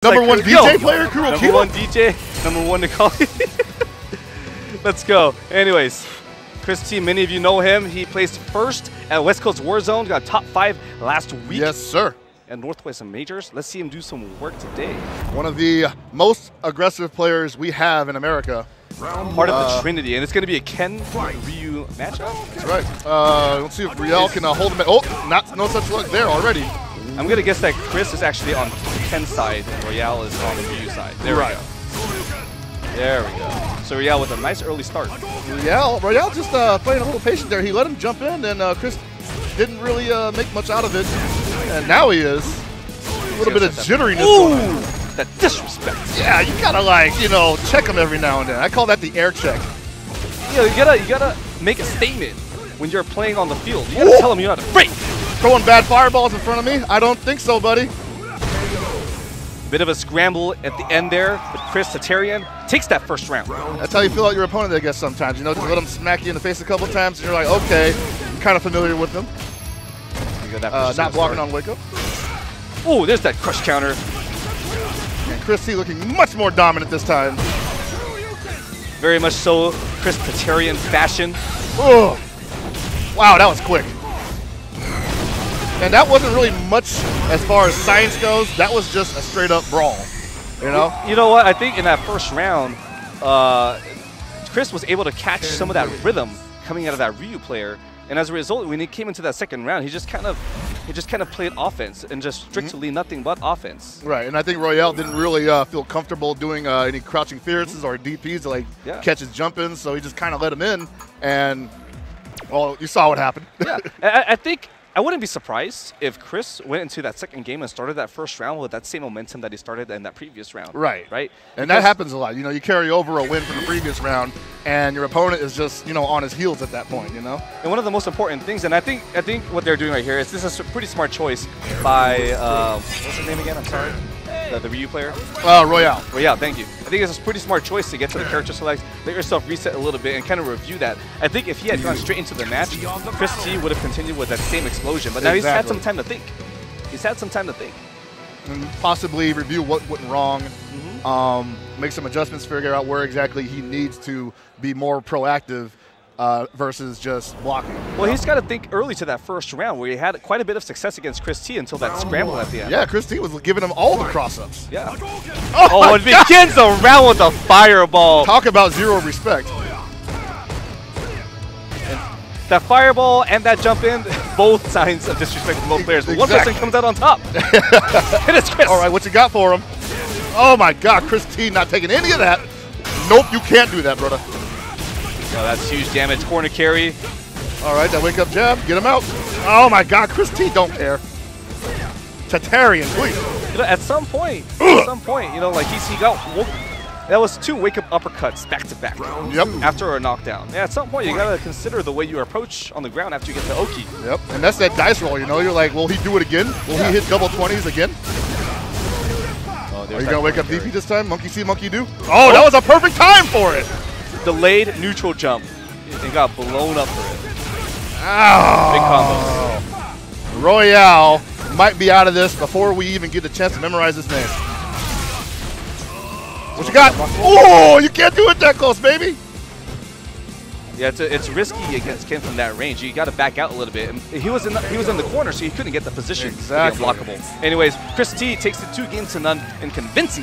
Number one DJ player, Kuro Number one DJ, number one Nicole. Let's go. Anyways, Chris T, many of you know him. He placed first at West Coast Warzone, got top 5 last week. Yes, sir. At Northwestern Majors. Let's see him do some work today. One of the most aggressive players we have in America. Part of the Trinity, and it's going to be a Ken RYU matchup. That's right. Let's see if Royale can hold him. Oh, no such luck there already. I'm going to guess that Chris is actually on Ken's side, and Royale is on the RYU side. There we go. There we go. So Royale with a nice early start. Royale just playing a little patient there. He let him jump in, and Chris didn't really make much out of it. And now he is. A little bit of jitteriness going on. That disrespect. Yeah, you gotta check him every now and then. I call that the air check. Yeah, you gotta make a statement when you're playing on the field. You gotta tell him you're not afraid. Throwing bad fireballs in front of me? I don't think so, buddy. Bit of a scramble at the end there, but Chris Tatarian takes that first round. That's how you feel about your opponent, I guess, sometimes. Just let him smack you in the face a couple times, and you're like, okay, I'm kind of familiar with them. Not blocking on wake up. Oh, there's that crush counter. And Chris T looking much more dominant this time. Very much so, Chris Tatarian fashion. Oh, wow, that was quick. And that wasn't really much as far as science goes. That was just a straight up brawl, you know? You know what? I think in that first round, Chris was able to catch some of that rhythm coming out of that RYU player. And as a result, when he came into that second round, he just kind of played offense and just strictly nothing but offense. Right, and I think Royale didn't really feel comfortable doing any crouching fierces or DPs to catch his jump in, so he just kind of let him in, and well, you saw what happened. Yeah, I think I wouldn't be surprised if Chris went into that second game and started that first round with that same momentum that he started in that previous round. Right. Right. And that happens a lot. You carry over a win from the previous round, and your opponent is just on his heels at that point. And one of the most important things, and I think what they're doing right here is this is a pretty smart choice by what's his name again? I'm sorry. The RYU player? Royale. Royale, thank you. I think it's a pretty smart choice to get to the character select, let yourself reset a little bit, and kind of review that. I think if he had gone straight into the match, Chris T would have continued with that same explosion. But now he's had some time to think. He's had some time to think. And possibly review what went wrong, make some adjustments, figure out where exactly he needs to be more proactive versus just blocking. Well, he's got to think early to that first round where he had quite a bit of success against Chris T until that scramble at the end. Yeah, Chris T was giving him all the cross-ups. Yeah. Oh, it begins a round with a fireball. Talk about zero respect. And that fireball and that jump in, both signs of disrespect from both players. But one person comes out on top. And it's Chris. All right, what you got for him? Oh my God, Chris T not taking any of that. Nope, you can't do that, brother. Oh, that's huge damage. Corner carry. All right, that wake up jab. Get him out. Oh my God, Chris T don't care. Tatarian, please. At some point, like he got that was 2 wake up uppercuts back to back. Yep. After a knockdown. Yeah, at some point you gotta consider the way you approach on the ground after you get the Oki. Yep. And that's that dice roll. You're like, will he do it again? Will he hit double 20s again? Oh, are you gonna wake up DP this time? Monkey see, monkey do. Oh, that was a perfect time for it. Delayed neutral jump and got blown up for it. Oh. Big combo. Royale might be out of this before we even get the chance to memorize his name. What you got? Oh, you can't do it that close, baby. Yeah, it's risky against Ken from that range. You got to back out a little bit. And he was in the corner, so he couldn't get the position to be unblockable. Anyways, Chris T takes it 2 games to none and convincing.